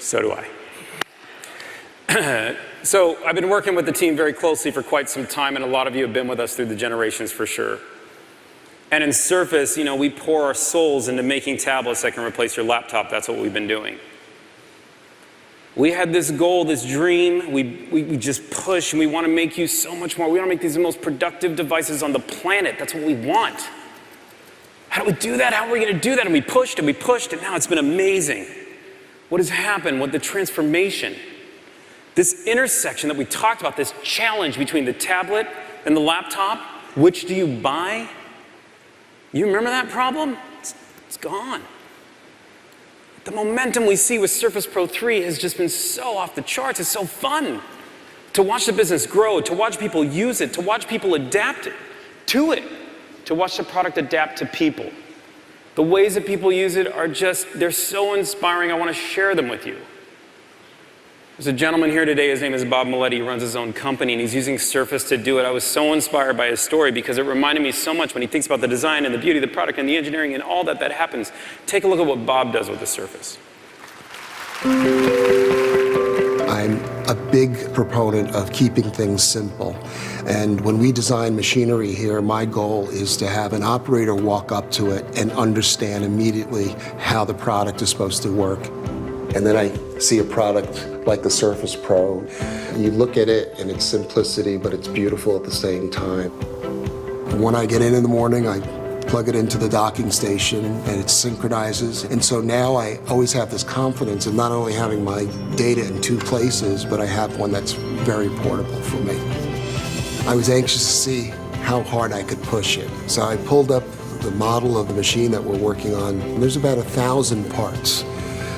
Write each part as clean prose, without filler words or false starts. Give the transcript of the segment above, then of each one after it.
So do I. So I've been working with the team very closely for quite some time, and a lot of you have been with us through the generations for sure. And in Surface, you know, we pour our souls into making tablets that can replace your laptop. That's what we've been doing. We had this goal, this dream. We just push, and we want to make you so much more. We want to make these the most productive devices on the planet. That's what we want. How do we do that? How are we going to do that? And we pushed, and now it's been amazing. What has happened? What the transformation? This intersection that we talked about, this challenge between the tablet and the laptop, which do you buy? You remember that problem? It's gone. The momentum we see with Surface Pro 3 has just been so off the charts. It's so fun to watch the business grow, to watch people use it, to watch people adapt to it, to watch the product adapt to people. The ways that people use it are just, they're so inspiring. I want to share them with you. There's a gentleman here today, his name is Bob Maletti. He runs his own company, and he's using Surface to do it. I was so inspired by his story because it reminded me so much when he thinks about the design and the beauty of the product and the engineering and all that happens. Take a look at what Bob does with the Surface. I'm a big proponent of keeping things simple. And when we design machinery here, my goal is to have an operator walk up to it and understand immediately how the product is supposed to work. And then I see a product like the Surface Pro. You look at it and its simplicity, but it's beautiful at the same time. When I get in the morning, I plug it into the docking station and it synchronizes. And so now I always have this confidence of not only having my data in two places, but I have one that's very portable for me. I was anxious to see how hard I could push it. So I pulled up the model of the machine that we're working on. There's about 1,000 parts.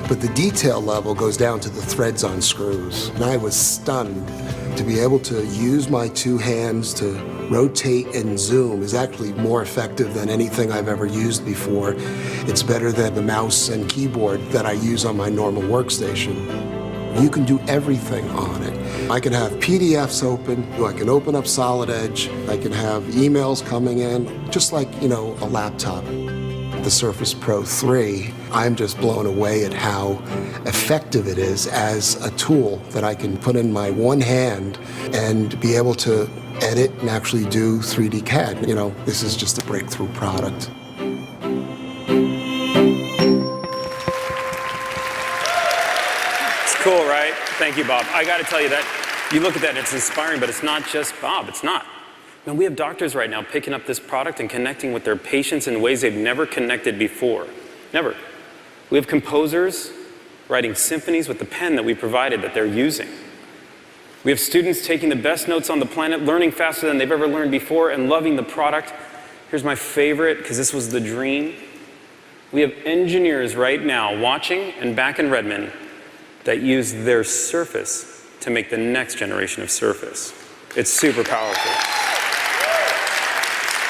But the detail level goes down to the threads on screws. And I was stunned to be able to use my two hands to rotate and zoom is actually more effective than anything I've ever used before. It's better than the mouse and keyboard that I use on my normal workstation. You can do everything on it. I can have PDFs open, I can open up Solid Edge, I can have emails coming in, just like, you know, a laptop. The Surface Pro 3, I'm just blown away at how effective it is as a tool that I can put in my one hand and be able to edit and actually do 3D CAD. You know, this is just a breakthrough product. It's cool, right? Thank you, Bob. I got to tell you that you look at that and it's inspiring, but it's not just Bob. It's not. Man, we have doctors right now picking up this product and connecting with their patients in ways they've never connected before. Never. We have composers writing symphonies with the pen that we provided that they're using. We have students taking the best notes on the planet, learning faster than they've ever learned before, and loving the product. Here's my favorite, because this was the dream. We have engineers right now watching and back in Redmond that use their Surface to make the next generation of Surface. It's super powerful.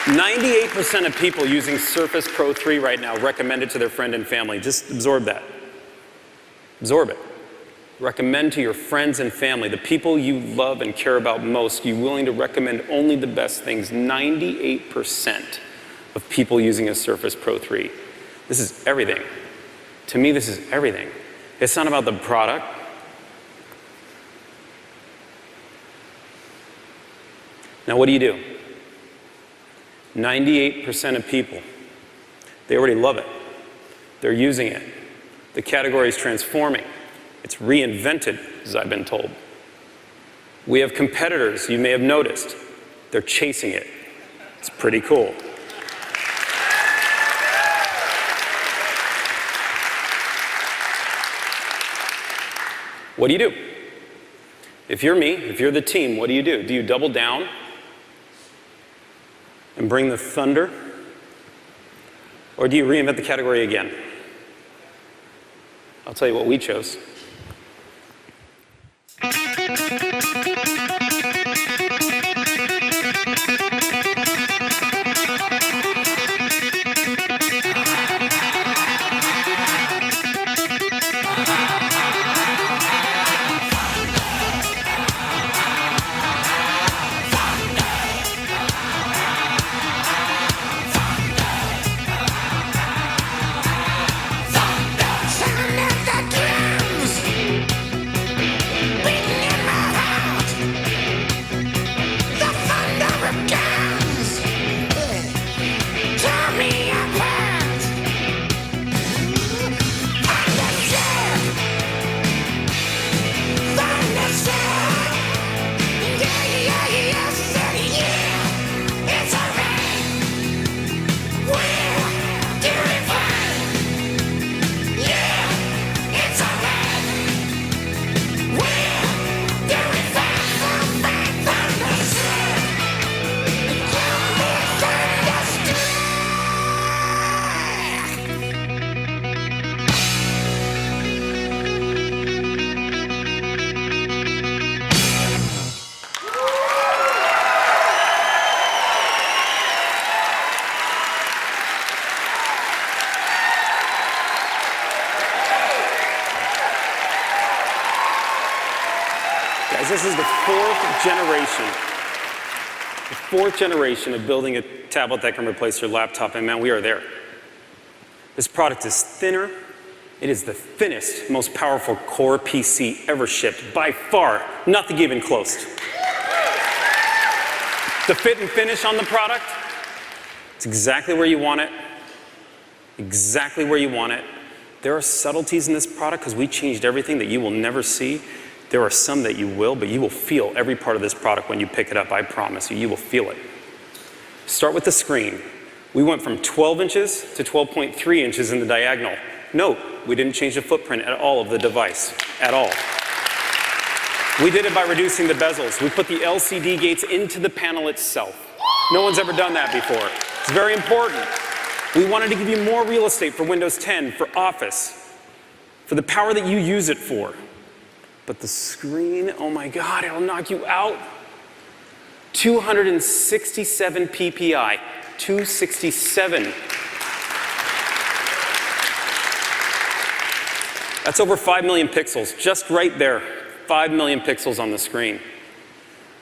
98% of people using Surface Pro 3 right now recommend it to their friend and family. Just absorb that. Absorb it. Recommend to your friends and family, the people you love and care about most, you're willing to recommend only the best things. 98% of people using a Surface Pro 3. This is everything. To me, this is everything. It's not about the product. Now, what do? 98% of people, they already love it. They're using it. The category is transforming. It's reinvented, as I've been told. We have competitors, you may have noticed. They're chasing it. It's pretty cool. What do? If you're me, if you're the team, what do? Do you double down and bring the thunder? Or do you reinvent the category again? I'll tell you what we chose. this is the fourth generation of building a tablet that can replace your laptop, and man, we are there. This product is thinner. It is the thinnest, most powerful Core PC ever shipped, by far, nothing even close. The fit and finish on the product, it's exactly where you want it, exactly where you want it. There are subtleties in this product because we changed everything that you will never see. There are some that you will, but you will feel every part of this product when you pick it up. I promise you, you will feel it. Start with the screen. We went from 12 inches to 12.3 inches in the diagonal. Note, we didn't change the footprint at all of the device, at all. We did it by reducing the bezels. We put the LCD gates into the panel itself. No one's ever done that before. It's very important. We wanted to give you more real estate for Windows 10, for Office, for the power that you use it for. But the screen, oh my God, it'll knock you out. 267 PPI, 267. That's over 5 million pixels, just right there. 5 million pixels on the screen.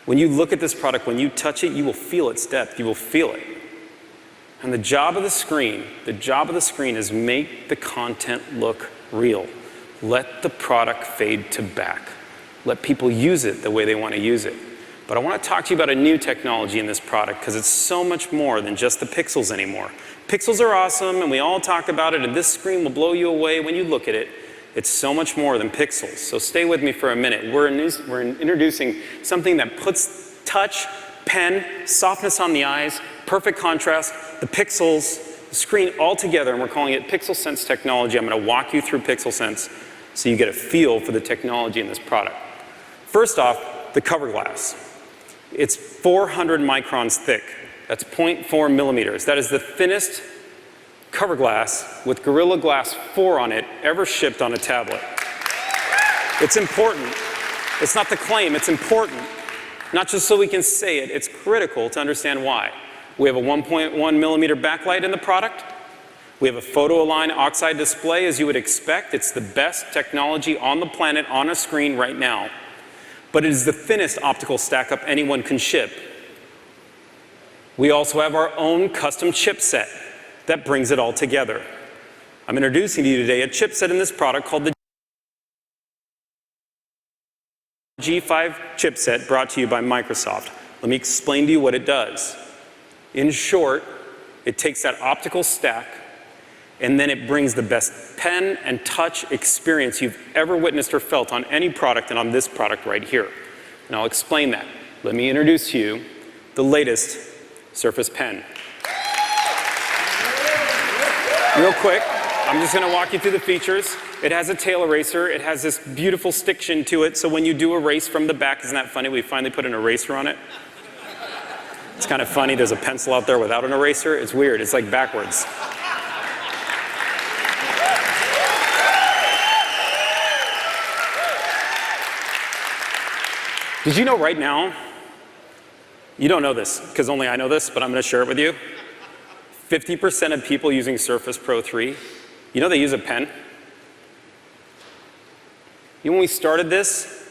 When you look at this product, when you touch it, you will feel its depth, you will feel it. And the job of the screen is make the content look real. Let the product fade to back. Let people use it the way they want to use it. But I want to talk to you about a new technology in this product because it's so much more than just the pixels anymore. Pixels are awesome and we all talk about it and this screen will blow you away when you look at it. It's so much more than pixels. So stay with me for a minute. We're introducing something that puts touch, pen, softness on the eyes, perfect contrast, the pixels, the screen all together, and we're calling it Pixel Sense technology. I'm going to walk you through Pixel Sense so you get a feel for the technology in this product. First off, the cover glass. It's 400 microns thick. That's 0.4 millimeters. That is the thinnest cover glass with Gorilla Glass 4 on it ever shipped on a tablet. It's important. It's not the claim, it's important. Not just so we can say it, it's critical to understand why. We have a 1.1 millimeter backlight in the product. We have a photo-align oxide display, as you would expect. It's the best technology on the planet on a screen right now. But it is the thinnest optical stack-up anyone can ship. We also have our own custom chipset that brings it all together. I'm introducing to you today a chipset in this product called the G5 chipset, brought to you by Microsoft. Let me explain to you what it does. In short, it takes that optical stack and then it brings the best pen and touch experience you've ever witnessed or felt on any product and on this product right here. And I'll explain that. Let me introduce to you the latest Surface Pen. Real quick, I'm just going to walk you through the features. It has a tail eraser. It has this beautiful stiction to it, so when you do erase from the back, isn't that funny? We finally put an eraser on it. It's kind of funny. There's a pencil out there without an eraser. It's weird. It's like backwards. Did you know right now, you don't know this because only I know this, but I'm going to share it with you. 50% of people using Surface Pro 3, you know they use a pen? You know, when we started this,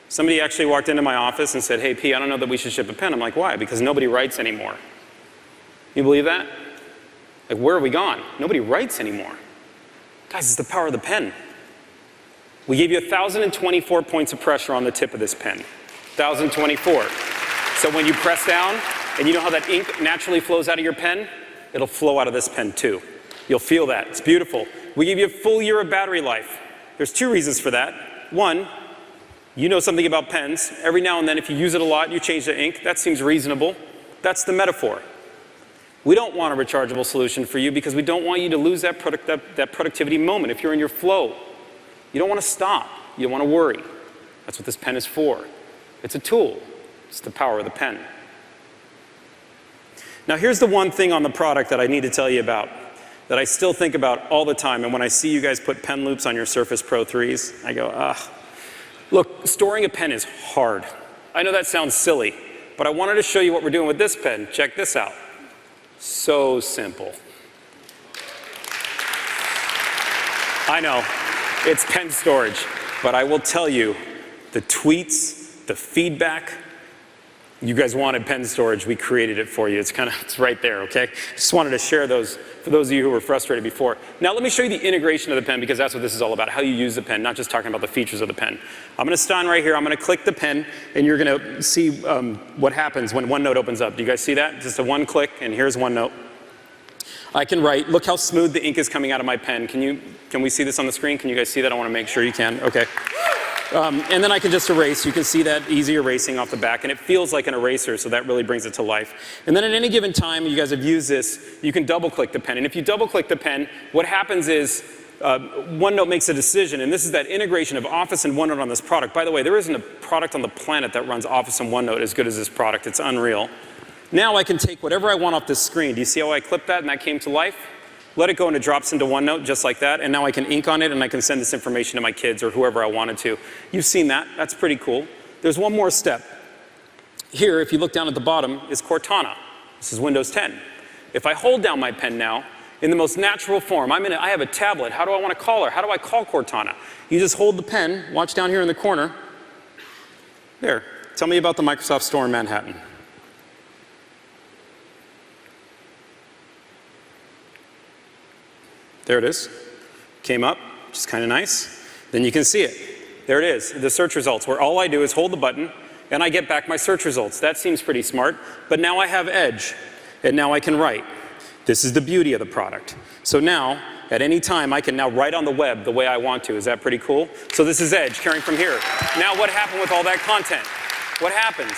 somebody actually walked into my office and said, "Hey, P, I don't know that we should ship a pen." I'm like, why? Because nobody writes anymore. You believe that? Like, where have we gone? Nobody writes anymore. Guys, it's the power of the pen. We gave you 1,024 points of pressure on the tip of this pen. 1,024. So when you press down, and you know how that ink naturally flows out of your pen? It'll flow out of this pen too. You'll feel that. It's beautiful. We give you a full year of battery life. There's two reasons for that. One, you know something about pens. Every now and then, if you use it a lot, you change the ink. That seems reasonable. That's the metaphor. We don't want a rechargeable solution for you because we don't want you to lose that productivity moment. If you're in your flow, you don't want to stop. You don't want to worry. That's what this pen is for. It's a tool. It's the power of the pen. Now here's the one thing on the product that I need to tell you about, that I still think about all the time, and when I see you guys put pen loops on your Surface Pro 3s, I go, ah. Look, storing a pen is hard. I know that sounds silly, but I wanted to show you what we're doing with this pen. Check this out. So simple. I know, it's pen storage, but I will tell you, the tweets, the feedback. You guys wanted pen storage, we created it for you. It's right there, okay? Just wanted to share those for those of you who were frustrated before. Now let me show you the integration of the pen, because that's what this is all about, how you use the pen, not just talking about the features of the pen. I'm gonna stand right here, I'm gonna click the pen, and you're gonna see what happens when OneNote opens up. Do you guys see that? Just a one click, and here's OneNote. I can write. Look how smooth the ink is coming out of my pen. Can we see this on the screen? Can you guys see that? I wanna make sure you can, okay. And then I can just erase. You can see that easy erasing off the back, and it feels like an eraser, so that really brings it to life. And then at any given time, you guys have used this, you can double click the pen. And if you double click the pen, what happens is OneNote makes a decision, and this is that integration of Office and OneNote on this product. By the way, there isn't a product on the planet that runs Office and OneNote as good as this product. It's unreal. Now I can take whatever I want off this screen. Do you see how I clipped that and that came to life? Let it go and it drops into OneNote just like that, and now I can ink on it and I can send this information to my kids or whoever I wanted to. You've seen that. That's pretty cool. There's one more step. Here, if you look down at the bottom, is Cortana. This is Windows 10. If I hold down my pen now, in the most natural form, I have a tablet. How do I want to call her? How do I call Cortana? You just hold the pen, watch down here in the corner. There. Tell me about the Microsoft Store in Manhattan. There it is. Came up, which is kind of nice. Then you can see it. There it is, the search results, where all I do is hold the button and I get back my search results. That seems pretty smart, but now I have Edge, and now I can write. This is the beauty of the product. So now, at any time, I can now write on the web the way I want to. Is that pretty cool? So this is Edge carrying from here. Now what happened with all that content? What happens?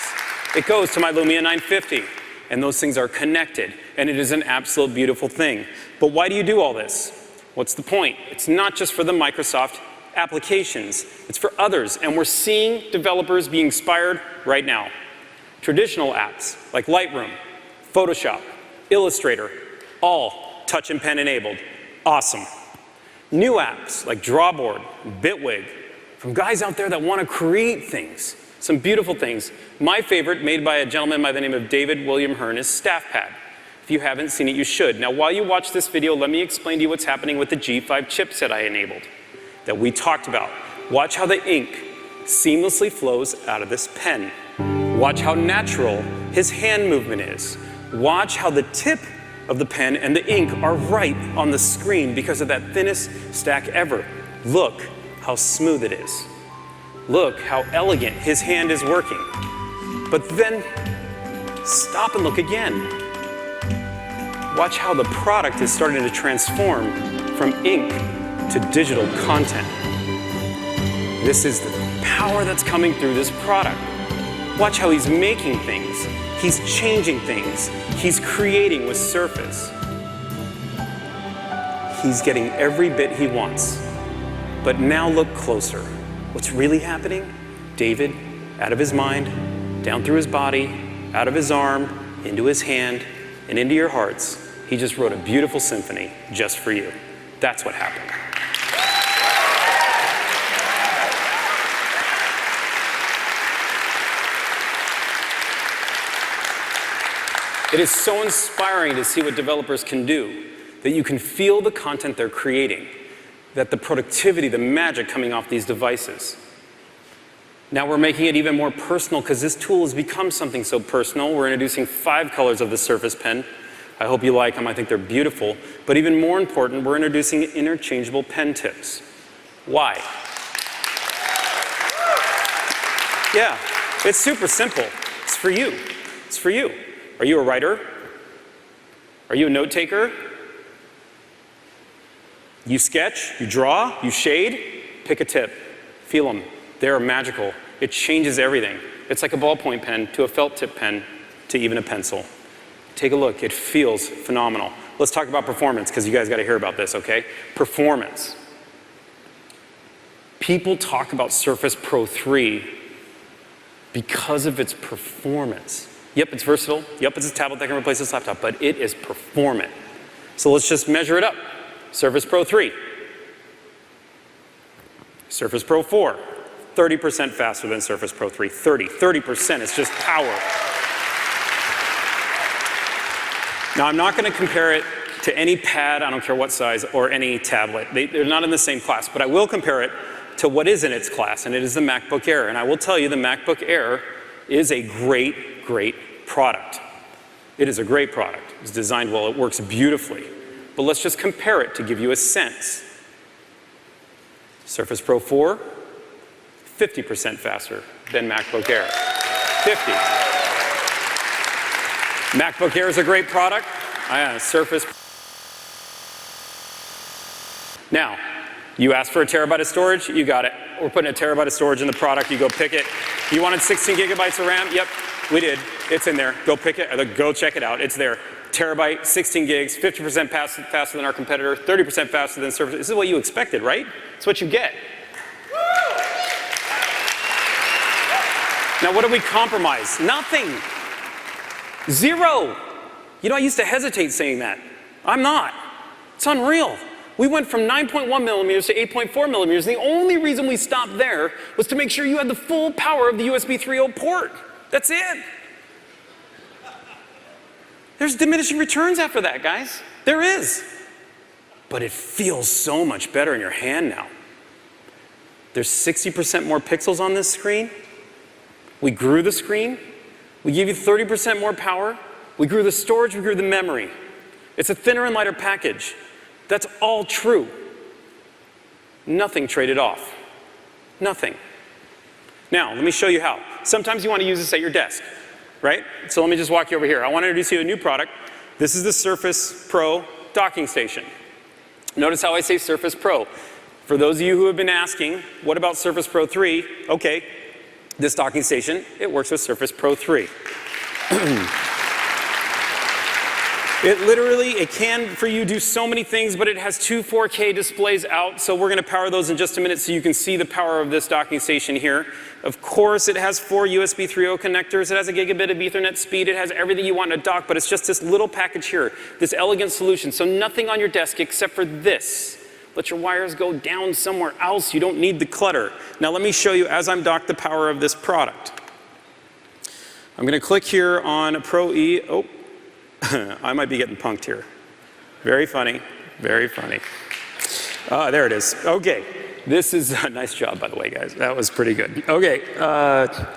It goes to my Lumia 950. And those things are connected, and it is an absolute beautiful thing. But why do you do all this? What's the point? It's not just for the Microsoft applications, it's for others, and we're seeing developers be inspired right now. Traditional apps like Lightroom, Photoshop, Illustrator, all touch and pen enabled. Awesome. New apps like Drawboard, Bitwig, from guys out there that want to create things. Some beautiful things. My favorite, made by a gentleman by the name of David William Hearn, is StaffPad. If you haven't seen it, you should. Now, while you watch this video, let me explain to you what's happening with the G5 chipset I enabled that we talked about. Watch how the ink seamlessly flows out of this pen. Watch how natural his hand movement is. Watch how the tip of the pen and the ink are right on the screen because of that thinnest stack ever. Look how smooth it is. Look how elegant his hand is working. But then, stop and look again. Watch how the product is starting to transform from ink to digital content. This is the power that's coming through this product. Watch how he's making things. He's changing things. He's creating with Surface. He's getting every bit he wants. But now look closer. What's really happening? David, out of his mind, down through his body, out of his arm, into his hand, and into your hearts, he just wrote a beautiful symphony just for you. That's what happened. It is so inspiring to see what developers can do, that you can feel the content they're creating, that the productivity, the magic coming off these devices. Now we're making it even more personal because this tool has become something so personal. We're introducing 5 colors of the Surface Pen. I hope you like them. I think they're beautiful. But even more important, we're introducing interchangeable pen tips. Why? Yeah, it's super simple. It's for you. It's for you. Are you a writer? Are you a note taker? You sketch, you draw, you shade, pick a tip. Feel them. They're magical. It changes everything. It's like a ballpoint pen to a felt tip pen to even a pencil. Take a look. It feels phenomenal. Let's talk about performance because you guys got to hear about this, okay? Performance. People talk about Surface Pro 3 because of its performance. Yep, it's versatile. Yep, it's a tablet that can replace this laptop, but it is performant. So let's just measure it up. Surface Pro 3. Surface Pro 4. 30% faster than Surface Pro 3. 30% is just power. Now, I'm not going to compare it to any pad, I don't care what size, or any tablet. They're not in the same class, but I will compare it to what is in its class, and it is the MacBook Air. And I will tell you, the MacBook Air is a great, great product. It is a great product. It's designed well. It works beautifully. But let's just compare it to give you a sense. Surface Pro 4, 50% faster than MacBook Air. 50. MacBook Air is a great product. Surface. Now, you asked for a terabyte of storage, you got it. We're putting a terabyte of storage in the product, you go pick it. You wanted 16 gigabytes of RAM? Yep, we did. It's in there. Go pick it, go check it out. It's there. Terabyte, 16 gigs, 50% faster than our competitor, 30% faster than Surface. This is what you expected, right? It's what you get. Now, what did we compromise? Nothing. Zero. You know, I used to hesitate saying that. I'm not. It's unreal. We went from 9.1 millimeters to 8.4 millimeters. The only reason we stopped there was to make sure you had the full power of the USB 3.0 port. That's it. There's diminishing returns after that, guys. There is. But it feels so much better in your hand now. There's 60% more pixels on this screen. We grew the screen. We gave you 30% more power. We grew the storage, we grew the memory. It's a thinner and lighter package. That's all true. Nothing traded off. Nothing. Now, let me show you how. Sometimes you want to use this at your desk, right? So let me just walk you over here. I want to introduce you to a new product. This is the Surface Pro docking station. Notice how I say Surface Pro. For those of you who have been asking, what about Surface Pro 3? Okay, this docking station, it works with Surface Pro 3. It can, for you, do so many things, but it has two 4K displays out, so we're going to power those in just a minute so you can see the power of this docking station here. Of course, it has 4 USB 3.0 connectors, it has a gigabit of Ethernet speed, it has everything you want in a dock, but it's just this little package here, this elegant solution, so nothing on your desk except for this. Let your wires go down somewhere else, you don't need the clutter. Now let me show you, as I'm docked, the power of this product. I'm going to click here on Pro E. Oh. I might be getting punked here. Very funny, very funny. There it is. Okay, this is a nice job, by the way, guys. That was pretty good. Okay,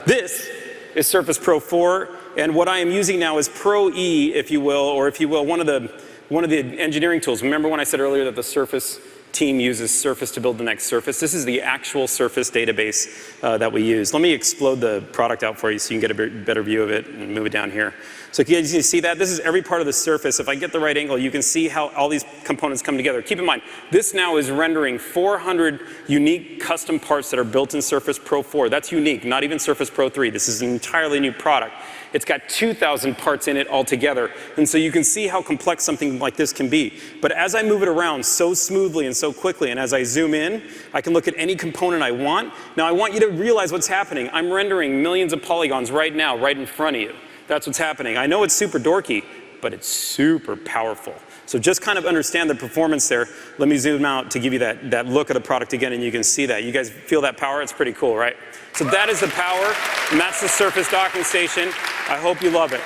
this is Surface Pro 4, and what I am using now is Pro E, if you will, or if you will, one of the engineering tools. Remember when I said earlier that the Surface team uses Surface to build the next Surface? This is the actual Surface database that we use. Let me explode the product out for you so you can get a better view of it and move it down here. So can you see that? This is every part of the Surface. If I get the right angle, you can see how all these components come together. Keep in mind, this now is rendering 400 unique custom parts that are built in Surface Pro 4. That's unique, not even Surface Pro 3. This is an entirely new product. It's got 2,000 parts in it altogether. And so you can see how complex something like this can be. But as I move it around so smoothly and so quickly, and as I zoom in, I can look at any component I want. Now I want you to realize what's happening. I'm rendering millions of polygons right now, right in front of you. That's what's happening. I know it's super dorky, but it's super powerful. So just kind of understand the performance there. Let me zoom out to give you that look of the product again, and you can see that. You guys feel that power? It's pretty cool, right? So that is the power, and that's the Surface docking station. I hope you love it.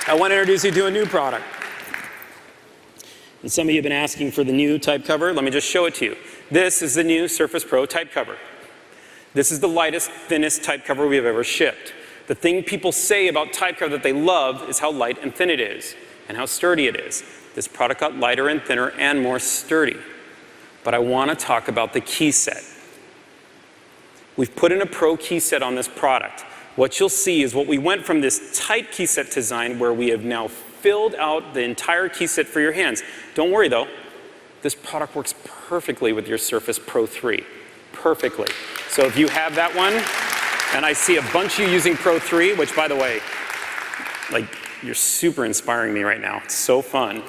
I want to introduce you to a new product. And some of you have been asking for the new type cover. Let me just show it to you. This is the new Surface Pro type cover. This is the lightest, thinnest type cover we have ever shipped. The thing people say about type cover that they love is how light and thin it is, and how sturdy it is. This product got lighter and thinner and more sturdy. But I want to talk about the key set. We've put in a Pro key set on this product. What you'll see is what we went from this tight key set design where we have now filled out the entire key set for your hands. Don't worry though, this product works perfectly with your Surface Pro 3. Perfectly. So if you have that one, and I see a bunch of you using Pro 3, which by the way, like, you're super inspiring me right now. It's so fun.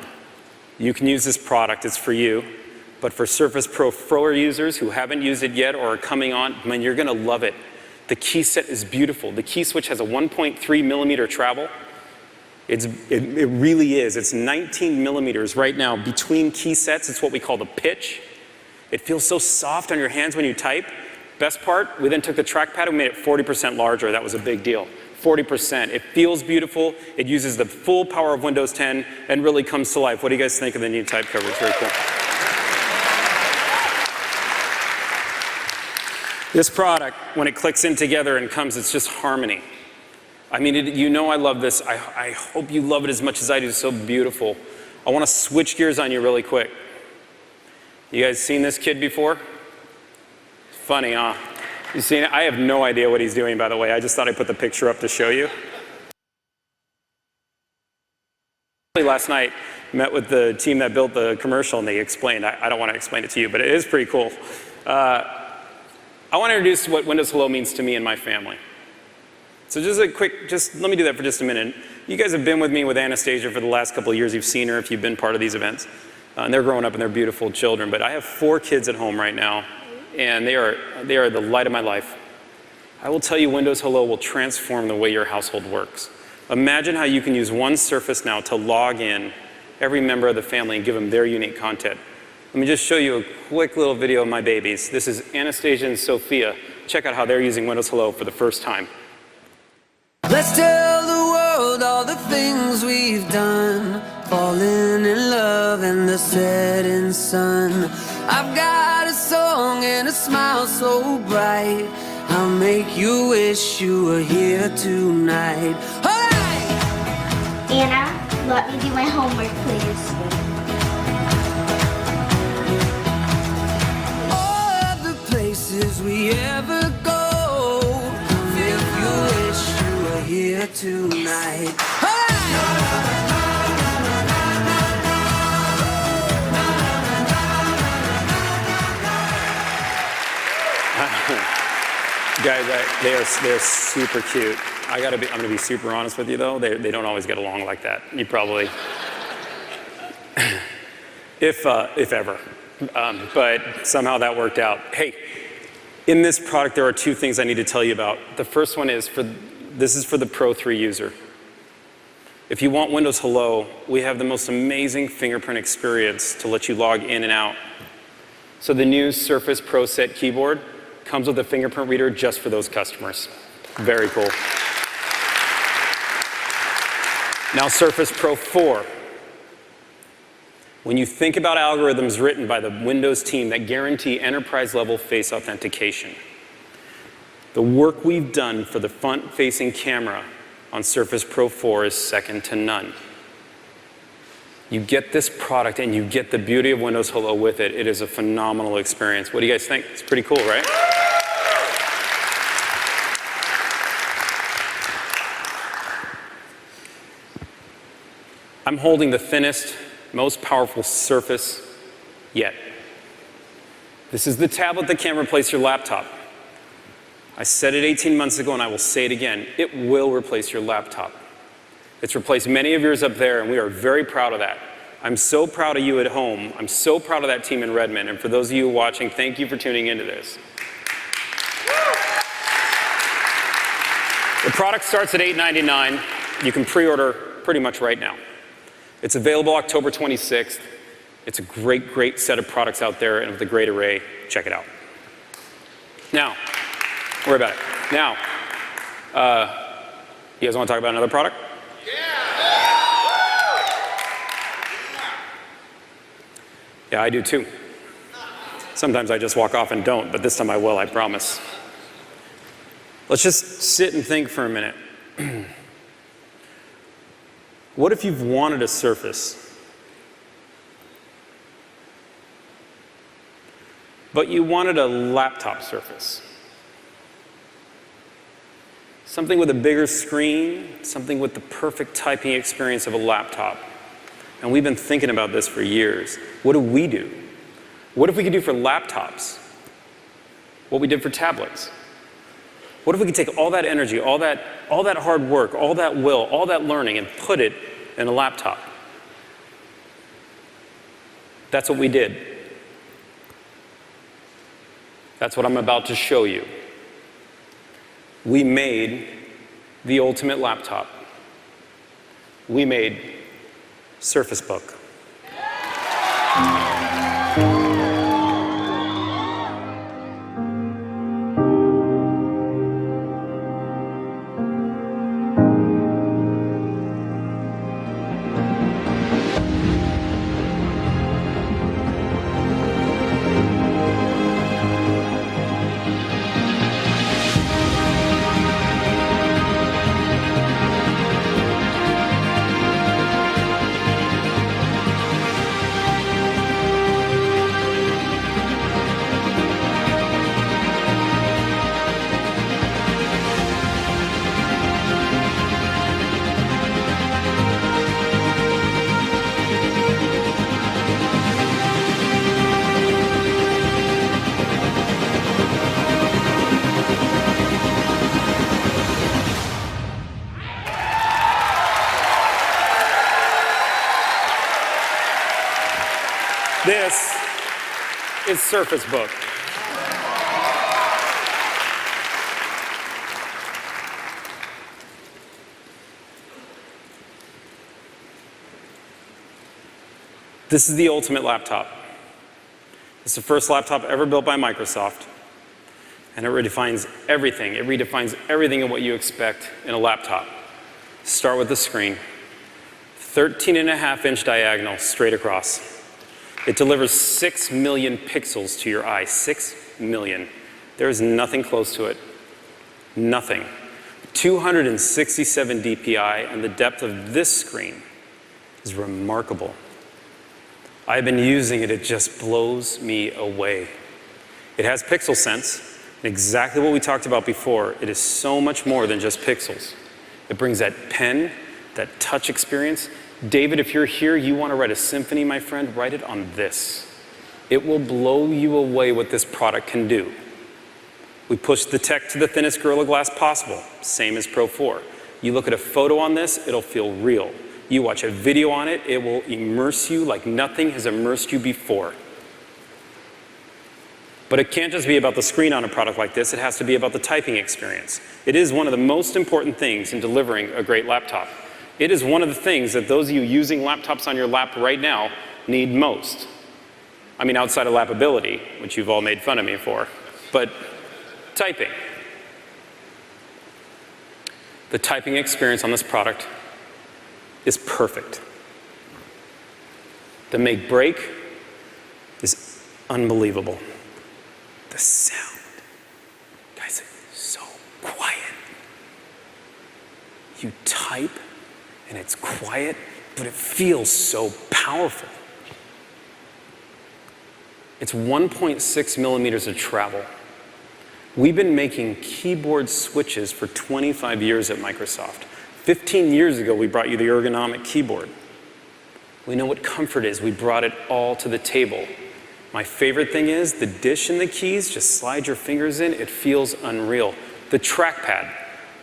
You can use this product, it's for you. But for Surface Pro 4 users who haven't used it yet or are coming on, man, you're gonna love it. The key set is beautiful. The key switch has a 1.3 millimeter travel. It really is. It's 19 millimeters right now between key sets. It's what we call the pitch. It feels so soft on your hands when you type. Best part, we then took the trackpad and made it 40% larger. That was a big deal. 40%. It feels beautiful. It uses the full power of Windows 10 and really comes to life. What do you guys think of the new type cover? It's very cool. This product, when it clicks in together and comes, it's just harmony. I mean, you know I love this. I hope you love it as much as I do. It's so beautiful. I want to switch gears on you really quick. You guys seen this kid before? Funny, huh? You seen it? I have no idea what he's doing, by the way. I just thought I'd put the picture up to show you. Last night, met with the team that built the commercial, and they explained. I don't want to explain it to you, but it is pretty cool. I want to introduce what Windows Hello means to me and my family. So just a quick, let me do that for just a minute. You guys have been with me with Anastasia for the last couple of years. You've seen her if you've been part of these events. And they're growing up and they're beautiful children. But I have 4 kids at home right now, and they are the light of my life. I will tell you, Windows Hello will transform the way your household works. Imagine how you can use one Surface now to log in every member of the family and give them their unique content. Let me just show you a quick little video of my babies. This is Anastasia and Sophia. Check out how they're using Windows Hello for the first time. Let's tell the world all the things we've done, falling in love in the setting sun. I've got a song and a smile so bright, I'll make you wish you were here tonight. All right! Anna, let me do my homework, please. We ever go, if you wish you were here tonight. Guys, they're super cute. I'm gonna be super honest with you though. They don't always get along like that. You probably, if ever, but somehow that worked out. Hey. In this product, there are 2 things I need to tell you about. The first one is this is for the Pro 3 user. If you want Windows Hello, we have the most amazing fingerprint experience to let you log in and out. So the new Surface Pro Set keyboard comes with a fingerprint reader just for those customers. Very cool. Now Surface Pro 4. When you think about algorithms written by the Windows team that guarantee enterprise-level face authentication, the work we've done for the front-facing camera on Surface Pro 4 is second to none. You get this product and you get the beauty of Windows Hello with it. It is a phenomenal experience. What do you guys think? It's pretty cool, right? I'm holding the thinnest, most powerful Surface yet. This is the tablet that can replace your laptop. I said it 18 months ago and I will say it again. It will replace your laptop. It's replaced many of yours up there and we are very proud of that. I'm so proud of you at home. I'm so proud of that team in Redmond. And for those of you watching, thank you for tuning into this. The product starts at $8.99. You can pre-order pretty much right now. It's available October 26th. It's a great, great set of products out there and with a great array. Check it out. Now, don't worry about it. Now, you guys want to talk about another product? Yeah, I do too. Sometimes I just walk off and don't, but this time I will, I promise. Let's just sit and think for a minute. What if you've wanted a Surface, but you wanted a laptop Surface? Something with a bigger screen, something with the perfect typing experience of a laptop. And we've been thinking about this for years. What do we do? What if we could do for laptops what we did for tablets? What if we could take all that energy, all that hard work, all that will, all that learning, and put it in a laptop? That's what we did. That's what I'm about to show you. We made the ultimate laptop. We made Surface Book. This is Surface Book. This is the ultimate laptop. It's the first laptop ever built by Microsoft, and it redefines everything. It redefines everything of what you expect in a laptop. Start with the screen. 13.5-inch diagonal straight across. It delivers 6 million pixels to your eye. 6 million. There is nothing close to it. Nothing. 267 DPI, and the depth of this screen is remarkable. I've been using it. It just blows me away. It has pixel sense, and exactly what we talked about before. It is so much more than just pixels. It brings that pen, that touch experience. David, if you're here, you want to write a symphony, my friend, write it on this. It will blow you away what this product can do. We pushed the tech to the thinnest Gorilla Glass possible, same as Pro 4. You look at a photo on this, it'll feel real. You watch a video on it, it will immerse you like nothing has immersed you before. But it can't just be about the screen on a product like this, it has to be about the typing experience. It is one of the most important things in delivering a great laptop. It is one of the things that those of you using laptops on your lap right now need most. I mean, outside of lappability, which you've all made fun of me for, but typing. The typing experience on this product is perfect. The make break is unbelievable. The sound, guys, it's so quiet. You type and it's quiet, but it feels so powerful. It's 1.6 millimeters of travel. We've been making keyboard switches for 25 years at Microsoft. 15 years ago, we brought you the ergonomic keyboard. We know what comfort is. We brought it all to the table. My favorite thing is the dish and the keys, just slide your fingers in, it feels unreal. The trackpad,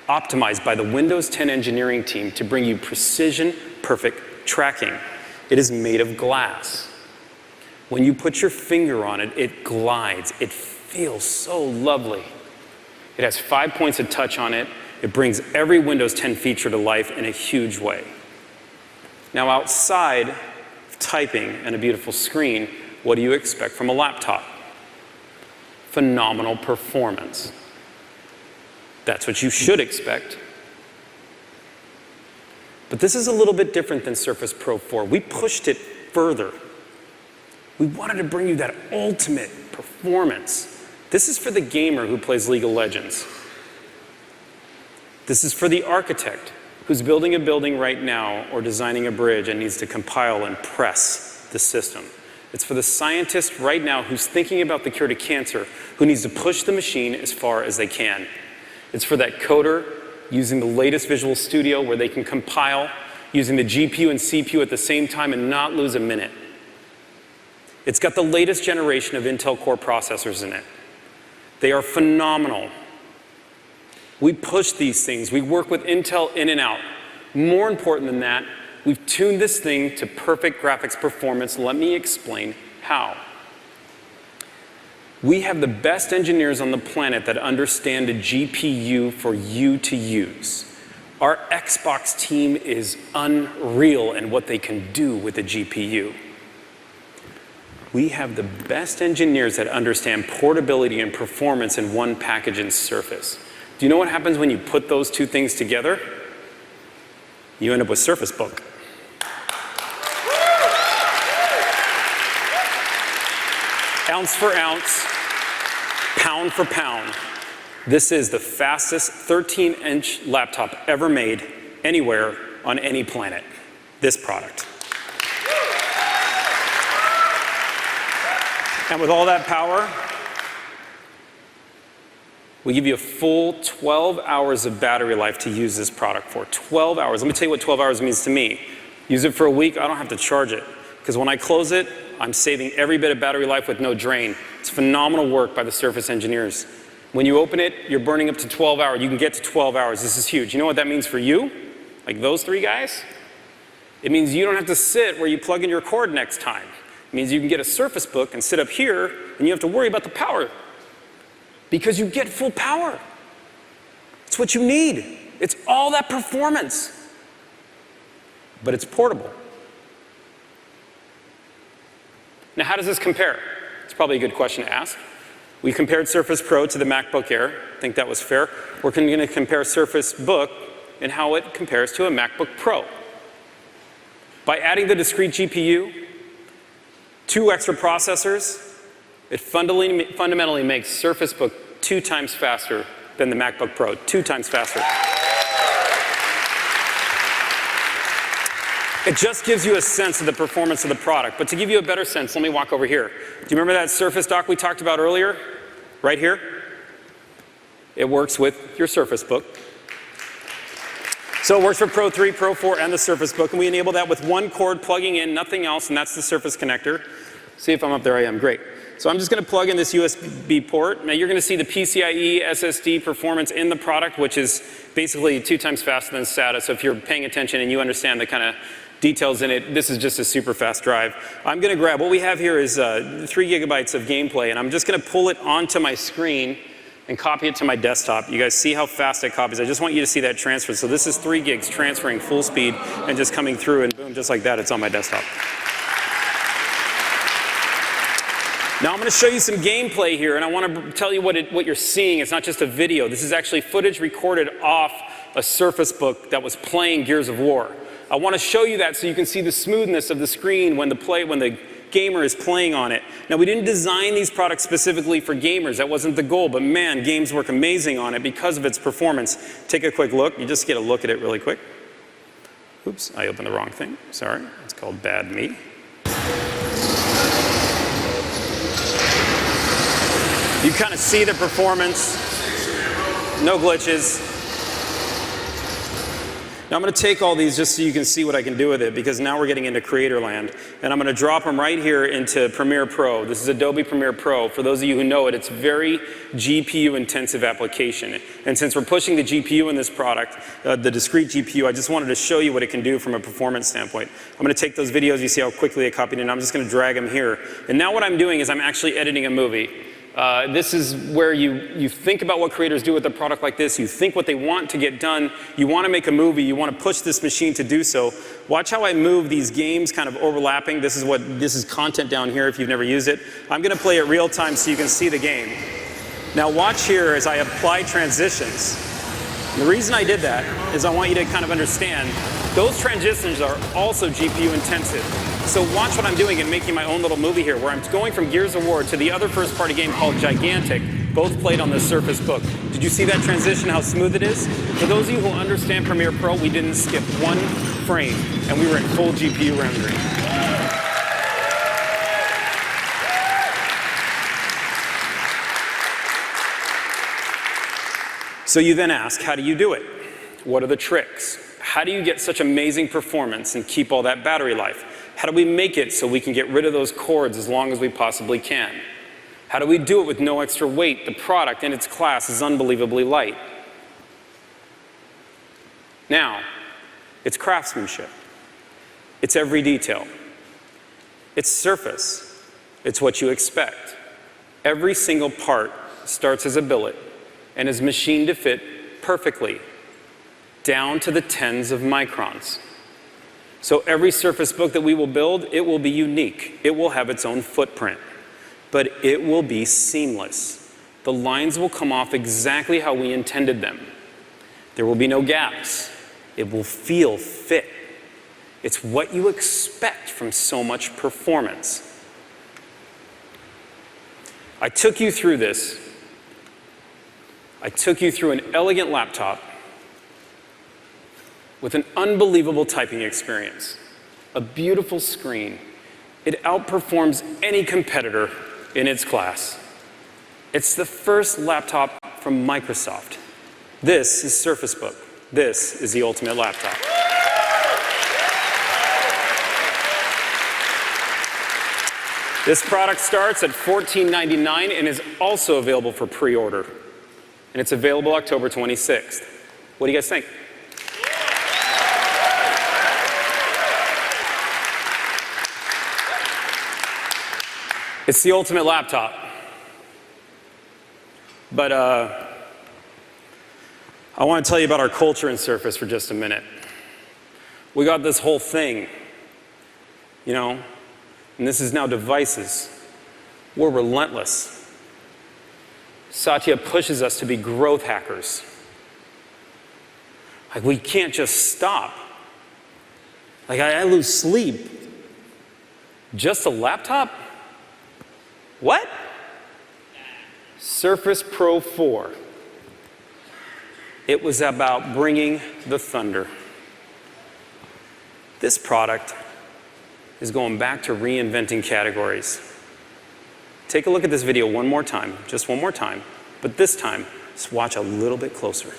optimized by the Windows 10 engineering team to bring you precision, perfect tracking. It is made of glass. When you put your finger on it, it glides. It feels so lovely. It has 5 points of touch on it. It brings every Windows 10 feature to life in a huge way. Now, outside of typing and a beautiful screen, what do you expect from a laptop? Phenomenal performance. That's what you should expect. But this is a little bit different than Surface Pro 4. We pushed it further. We wanted to bring you that ultimate performance. This is for the gamer who plays League of Legends. This is for the architect who's building a building right now or designing a bridge and needs to compile and press the system. It's for the scientist right now who's thinking about the cure to cancer, who needs to push the machine as far as they can. It's for that coder using the latest Visual Studio where they can compile using the GPU and CPU at the same time and not lose a minute. It's got the latest generation of Intel Core processors in it. They are phenomenal. We push these things. We work with Intel in and out. More important than that, we've tuned this thing to perfect graphics performance. Let me explain how. We have the best engineers on the planet that understand a GPU for you to use. Our Xbox team is unreal in what they can do with a GPU. We have the best engineers that understand portability and performance in one package in Surface. Do you know what happens when you put those two things together? You end up with Surface Book. Ounce for ounce, pound for pound, this is the fastest 13-inch laptop ever made anywhere on any planet. This product. And with all that power, we give you a full 12 hours of battery life to use this product for. 12 hours. Let me tell you what 12 hours means to me. Use it for a week, I don't have to charge it. Because when I close it, I'm saving every bit of battery life with no drain. It's phenomenal work by the Surface engineers. When you open it, you're burning up to 12 hours. You can get to 12 hours. This is huge. You know what that means for you? Like those three guys? It means you don't have to sit where you plug in your cord next time. It means you can get a Surface Book and sit up here, and you have to worry about the power. Because you get full power. It's what you need. It's all that performance. But it's portable. Now, how does this compare? It's probably a good question to ask. We compared Surface Pro to the MacBook Air. I think that was fair. We're going to compare Surface Book and how it compares to a MacBook Pro. By adding the discrete GPU, 2 extra processors, it fundamentally makes Surface Book 2 times faster than the MacBook Pro, 2 times faster. It just gives you a sense of the performance of the product. But to give you a better sense, let me walk over here. Do you remember that Surface dock we talked about earlier? Right here? It works with your Surface Book. So it works for Pro 3, Pro 4, and the Surface Book. And we enable that with 1 cord plugging in, nothing else, and that's the Surface connector. See if I'm up there. I am. Great. So I'm just going to plug in this USB port. Now you're going to see the PCIe SSD performance in the product, which is basically 2 times faster than SATA. So if you're paying attention and you understand the kind of details in it, this is just a super fast drive. I'm going to grab, what we have here is 3 gigabytes of gameplay, and I'm just going to pull it onto my screen and copy it to my desktop. You guys see how fast it copies? I just want you to see that transfer. So this is 3 gigs transferring full speed and just coming through, and boom, just like that, it's on my desktop. Now I'm going to show you some gameplay here, and I want to tell you what you're seeing. It's not just a video. This is actually footage recorded off a Surface Book that was playing Gears of War. I want to show you that so you can see the smoothness of the screen when the gamer is playing on it. Now, we didn't design these products specifically for gamers. That wasn't the goal, but man, games work amazing on it because of its performance. Take a quick look. You just get a look at it really quick. Oops, I opened the wrong thing. Sorry. It's called Bad Me. You kind of see the performance. No glitches. Now I'm going to take all these just so you can see what I can do with it, because now we're getting into creator land. And I'm going to drop them right here into Premiere Pro. This is Adobe Premiere Pro. For those of you who know it, it's a very GPU intensive application. And since we're pushing the GPU in this product, the discrete GPU, I just wanted to show you what it can do from a performance standpoint. I'm going to take those videos, you see how quickly I copied it, and I'm just going to drag them here. And now what I'm doing is I'm actually editing a movie. This is where you think about what creators do with a product like this. You think what they want to get done. You want to make a movie. You want to push this machine to do so. Watch how I move these games kind of overlapping. This is content down here if you've never used it. I'm going to play it real time so you can see the game. Now watch here as I apply transitions. And the reason I did that is I want you to kind of understand those transitions are also GPU intensive. So watch what I'm doing and making my own little movie here, where I'm going from Gears of War to the other first-party game called Gigantic, both played on the Surface Book. Did you see that transition, how smooth it is? For those of you who understand Premiere Pro, we didn't skip 1 frame, and we were in full GPU rendering. So you then ask, how do you do it? What are the tricks? How do you get such amazing performance and keep all that battery life? How do we make it so we can get rid of those cords as long as we possibly can? How do we do it with no extra weight? The product in its class is unbelievably light. Now, it's craftsmanship. It's every detail. It's Surface. It's what you expect. Every single part starts as a billet and is machined to fit perfectly, down to the tens of microns. So every Surface Book that we will build, it will be unique. It will have its own footprint, but it will be seamless. The lines will come off exactly how we intended them. There will be no gaps. It will feel fit. It's what you expect from so much performance. I took you through this. I took you through an elegant laptop with an unbelievable typing experience, a beautiful screen. It outperforms any competitor in its class. It's the first laptop from Microsoft. This is Surface Book. This is the ultimate laptop. This product starts at $14.99 and is also available for pre-order. And it's available October 26th. What do you guys think? It's the ultimate laptop. But I want to tell you about our culture in Surface for just a minute. We got this whole thing, you know, and this is now devices. We're relentless. Satya pushes us to be growth hackers. Like, we can't just stop. Like, I lose sleep. Just a laptop? What? Surface Pro 4. It was about bringing the thunder. This product is going back to reinventing categories. Take a look at this video one more time, just one more time, but this time, just watch a little bit closer.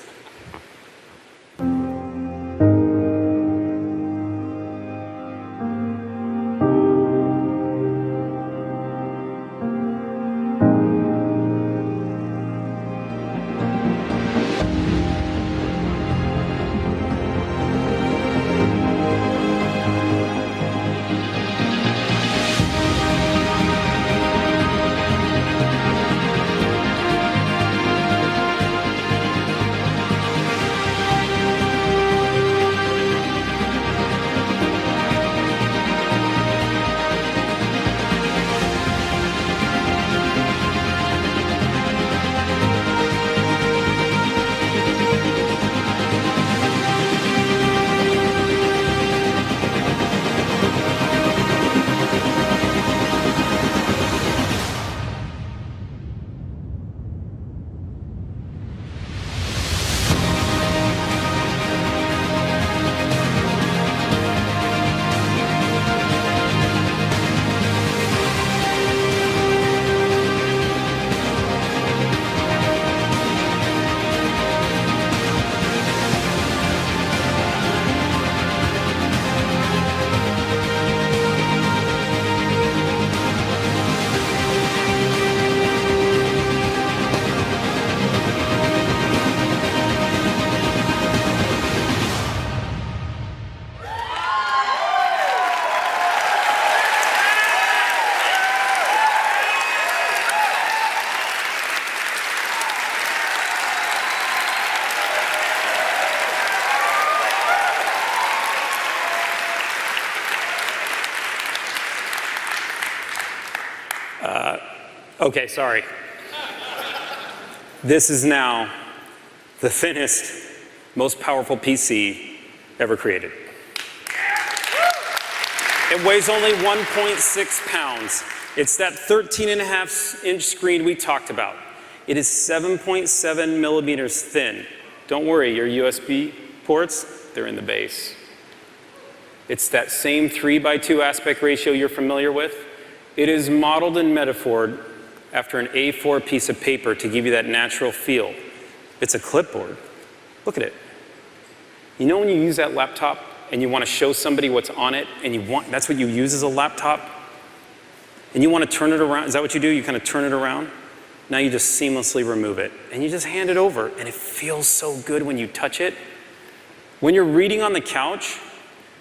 Okay, sorry. This is now the thinnest, most powerful PC ever created. It weighs only 1.6 pounds. It's that 13.5-inch screen we talked about. It is 7.7 millimeters thin. Don't worry, your USB ports, they're in the base. It's that same 3:2 aspect ratio you're familiar with. It is modeled and metaphored after an A4 piece of paper to give you that natural feel. It's a clipboard. Look at it. You know when you use that laptop and you want to show somebody what's on it, and that's what you use as a laptop? And you want to turn it around, is that what you do? You kind of turn it around? Now you just seamlessly remove it, and you just hand it over, and it feels so good when you touch it. When you're reading on the couch,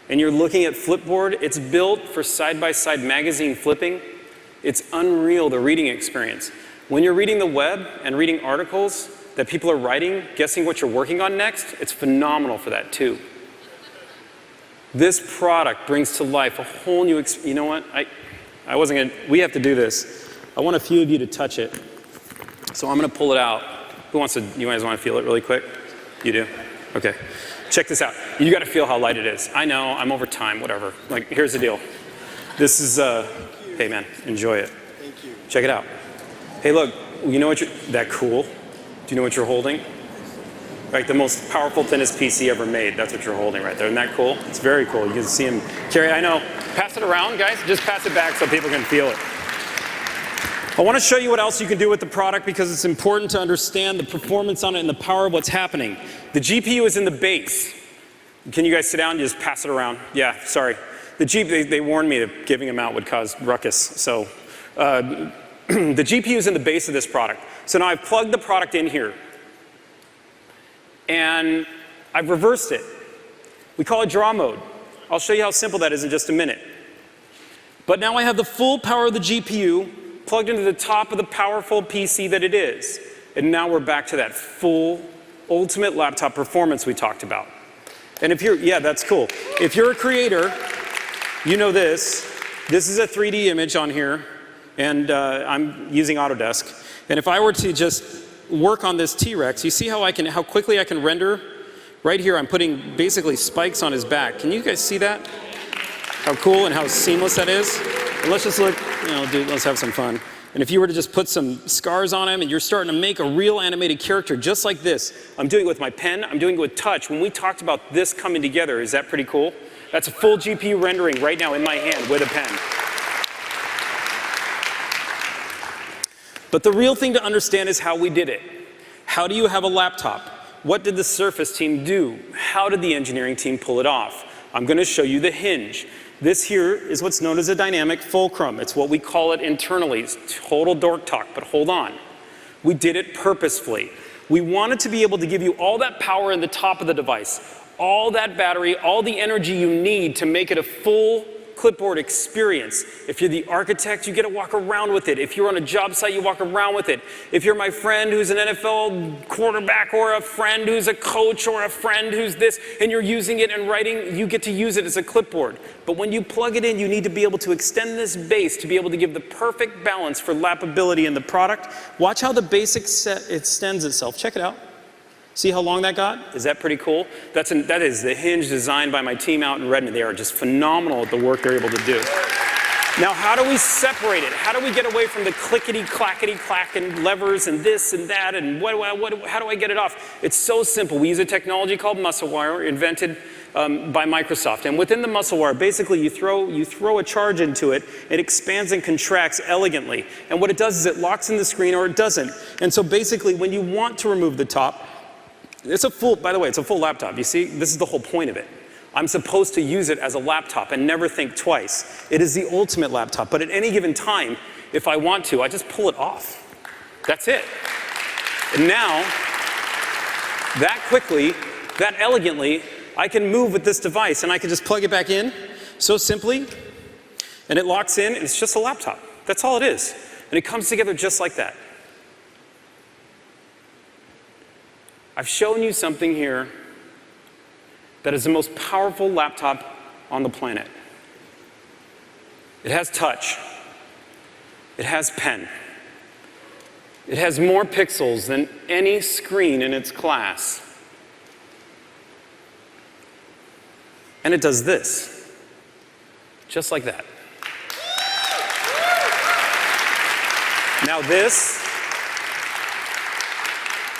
and you're looking at Flipboard, it's built for side-by-side magazine flipping. It's unreal, the reading experience. When you're reading the web and reading articles that people are writing, guessing what you're working on next, it's phenomenal for that too. This product brings to life a whole new experience. You know what? I wasn't gonna, we have to do this. I want a few of you to touch it. So I'm gonna pull it out. Who wants to, you guys wanna feel it really quick? You do? Okay. Check this out. You gotta feel how light it is. I know, I'm over time, whatever. Like, here's the deal. This is, hey man, enjoy it. Thank you. Check it out. Hey look, you know what that cool? Do you know what you're holding? Like the most powerful, thinnest PC ever made. That's what you're holding right there. Isn't that cool? It's very cool. You can see him carry, I know. Pass it around, guys. Just pass it back so people can feel it. I want to show you what else you can do with the product because it's important to understand the performance on it and the power of what's happening. The GPU is in the base. Can you guys sit down and just pass it around? Yeah, sorry. The they warned me that giving them out would cause ruckus. So the GPU is in the base of this product. So now I've plugged the product in here. And I've reversed it. We call it draw mode. I'll show you how simple that is in just a minute. But now I have the full power of the GPU plugged into the top of the powerful PC that it is. And now we're back to that full, ultimate laptop performance we talked about. And if you're, yeah, that's cool. If you're a creator, you know this. This is a 3D image on here, and I'm using Autodesk. And if I were to just work on this T-Rex, you see how quickly I can render? Right here, I'm putting basically spikes on his back. Can you guys see that? How cool and how seamless that is? And let's just look, let's have some fun. And if you were to just put some scars on him and you're starting to make a real animated character just like this, I'm doing it with my pen, I'm doing it with touch. When we talked about this coming together, is that pretty cool? That's a full GPU rendering right now in my hand with a pen. But the real thing to understand is how we did it. How do you have a laptop? What did the Surface team do? How did the engineering team pull it off? I'm going to show you the hinge. This here is what's known as a dynamic fulcrum. It's what we call it internally. It's total dork talk, but hold on. We did it purposefully. We wanted to be able to give you all that power in the top of the device, all that battery, all the energy you need to make it a full clipboard experience. If you're the architect, you get to walk around with it. If you're on a job site, you walk around with it. If you're my friend who's an NFL quarterback, or a friend who's a coach, or a friend who's this, and you're using it and writing, you get to use it as a clipboard. But when you plug it in, you need to be able to extend this base to be able to give the perfect balance for lappability in the product. Watch how the base extends itself. Check it out. See how long that got? Is that pretty cool? That is the hinge designed by my team out in Redmond. They are just phenomenal at the work they're able to do. Now, how do we separate it? How do we get away from the clickety-clackety-clack and levers and this and that, and how do I get it off? It's so simple. We use a technology called muscle wire, invented by Microsoft. And within the muscle wire, basically you throw a charge into it, it expands and contracts elegantly. And what it does is it locks in the screen or it doesn't. And so basically when you want to remove the top, by the way, it's a full laptop. You see, this is the whole point of it. I'm supposed to use it as a laptop and never think twice. It is the ultimate laptop, but at any given time, if I want to, I just pull it off. That's it. And now, that quickly, that elegantly, I can move with this device and I can just plug it back in so simply, and it locks in, and it's just a laptop. That's all it is. And it comes together just like that. I've shown you something here that is the most powerful laptop on the planet. It has touch. It has pen. It has more pixels than any screen in its class. And it does this, just like that. Now this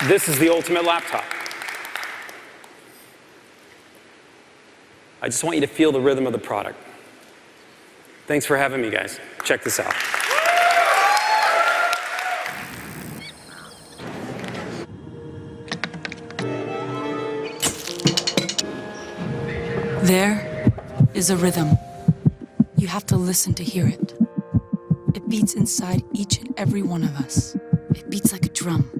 is the ultimate laptop. I just want you to feel the rhythm of the product. Thanks for having me, guys. Check this out. There is a rhythm. You have to listen to hear it. It beats inside each and every one of us. It beats like a drum.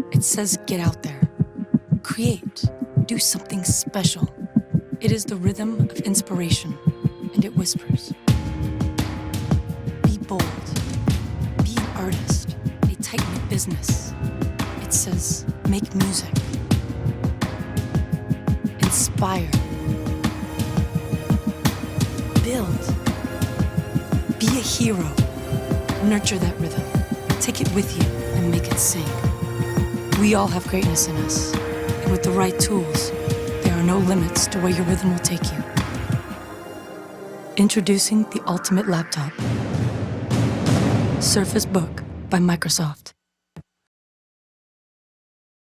It says, get out there. Create. Do something special. It is the rhythm of inspiration, and it whispers. Be bold. Be an artist. A tight-knit business. It says, make music. Inspire. Build. Be a hero. Nurture that rhythm. Take it with you and make it sing. We all have greatness in us, and with the right tools, there are no limits to where your rhythm will take you. Introducing the ultimate laptop. Surface Book by Microsoft.